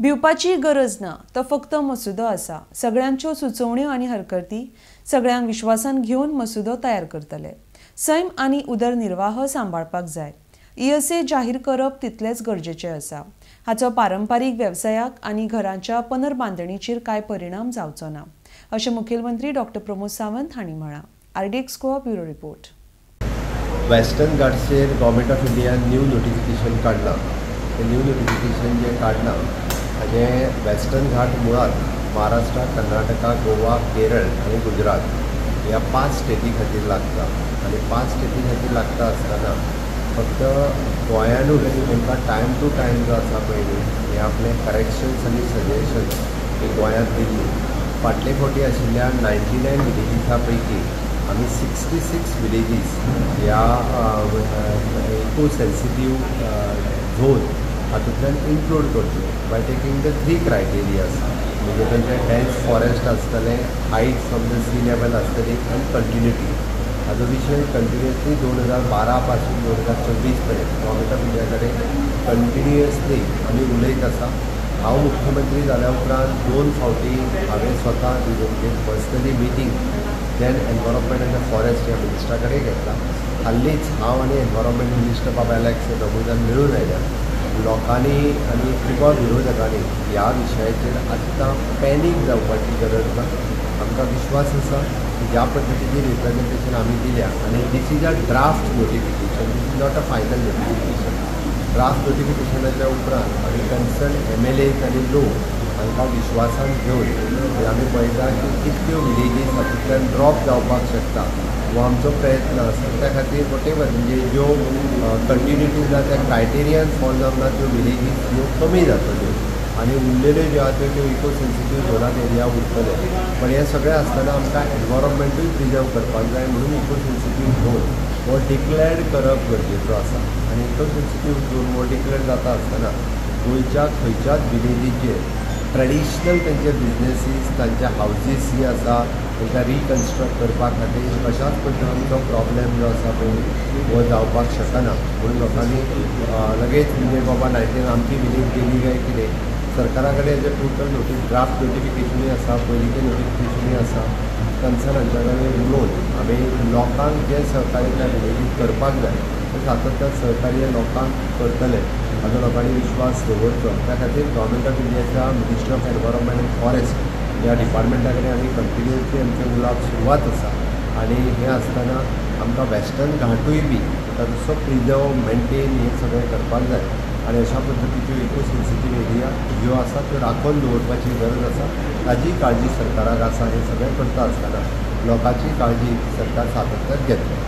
भिवपाची गरज ना, तो फक्त मसुदो आसा। सगळ्यांच्यो सुचोवण्यो आनी हरकती सगळ्यांक विश्वासान घेवन मसुदो तयार करतले। सैम आनी उदरनिर्वाह सांबाळपाक जाय। ईएसए जाहीर करप तितलेच गरजेचे आसा। हाचो पारंपारीक वेवसायाक आनी घरांच्या पुनर्बांधणीचेर कांय परिणाम जावचो ना, अशें मुखेलमंत्री डॉ. प्रमोद सावंत हांणी म्हळां। RDX Goa bureau report. Western घाट्सचेर गव्हर्मेंट ऑफ इंडियान न्यू नोटिफिकेशन काढलां। ते न्यू नोटिफिकेशन जे काढलां हाजे वेस्टर्न घाट मुळात महाराष्ट्र, कर्नाटका, गोवा, केरळ आणि गुजरात ह्या 5 स्टेटी खातीर लागता। आणि 5 स्टेटी खातीर लागता आसतना फक्त गोंयानूच तांकां टायम टू टायम जो आसा पळय हे आपले करेक्शन्स आनी सजेशन्स हे गोंयांत दिल्ली। फाटले फावटी आशिल्ल्या 99 विलेजीसा पैकी आमी 66 विलेजीस ह्या इको सेन्सिटीव झोन हातूंतल्यान इन्क्लूड करच्यो बाय टेकिंग द 3 क्रायटेरियाज। म्हणजे तेंचे डेन्स फॉरेस्ट आसतले, height from the sea level आसतली आनी कंटिन्युटी। हाचो विशय कंटिन्युअसली 2012 पासून 2024 पर्यंत गव्हर्मेंट ऑफ इंडिया कडेन कंटिन्युअसली आमी उलयत आसा। हांव मुख्यमंत्री जाल्या उपरांत 2 फावटी हांवें स्वता पर्सनली मिटींग देन एनवायरमेंट आनी फॉरेस्ट ह्या मिनिस्टरा कडेन घेतला। हाल्लीच हांव आनी एनवायरमेंट मिनिस्टर बाबा एलेक्स दोगूय मेळून आयल्या। लोकांनी आनी किंवा विरोधकांनी ह्या विशयाचेर आत्तां पॅनीक जावपाची गरज ना। आमकां विश्वास आसा की ज्या पद्दतीचें रिप्रेजेंटेशन आमी दिल्या आनी this is a draft notification, this is not a final notification. Draft नोटिफिकेशनाच्या उपरांत आमी कन्सर्न MLAs आनी लोक हांकां विश्वासान घेवन आमी पळयता की कितल्यो विलेजीस हातूंतल्यान ड्रॉप जावपाक शकता हो आमचो प्रयत्न आसा। त्या खातीर वॉटेवर म्हणजे ज्यो कंटिन्युटीज आसा त्या क्रायटेरियान फॉलो जावना त्यो विलेजीस ह्यो कमी जातल्यो आनी उरलेल्यो ज्यो आसा त्यो इको सेन्सिटीव झोनांत एरिया उरतले। पण हें सगळें आसतना आमकां एनवायरमेंटूय प्रिजर्व करपाक जाय म्हणून इको सेन्सिटीव झोन हो डिक्लेअर्ड करप गरजेचो आसा। आनी इको सेन्सिटीव झोन हो डिक्लेअर जाता आसतना गोंयच्या खंयच्याच विलेजीचेर ट्रेडिशनल तेंचे बिजनेसीस, तांचे हावजीस जी आसा तांकां रिकन्स्ट्रक्ट करपा खातीर कशाच पद्दतीचो प्रॉब्लेम जो आसा पळय हो जावपाक शकना। म्हणून लोकांनी लगेच म्हणजे बाबा 19 आमची विलेज गेली काय कितें, सरकारा कडेन हेजे टोटल ड्राफ्ट नोटिफिकेशनूय आसा, पयलींचें नोटिफिकेशनूय आसा। कन्सर्नांच्या कडेन उलोवन आमी लोकांक जे सहकार्य त्या विलेजीक करपाक जाय तें सातत्यान सहकार्य लोकांक करतले हाचो लोकांनी विश्वास दवरचो। त्या खातीर गव्हर्मेंट ऑफ इंडियाच्या ministry of environment end forest ह्या डिपार्टमेंटा कडेन आमी कंटिन्युअसली आमचे उलोवप सुरवात आसा। आनी हें आसतना आमकां वेस्टर्न घाटूय बी ताचो प्रिजर्व मेंटेन हें सगळें करपाक जाय आनी अशा पद्दतीच्यो इको सेन्सिटीव एरिया ज्यो आसा त्यो राखून दवरपाची गरज आसा। ताची काळजी सरकाराक आसा। हें सगळें करता आसतना लोकांची काळजी सरकार सातत्यान घेतलो।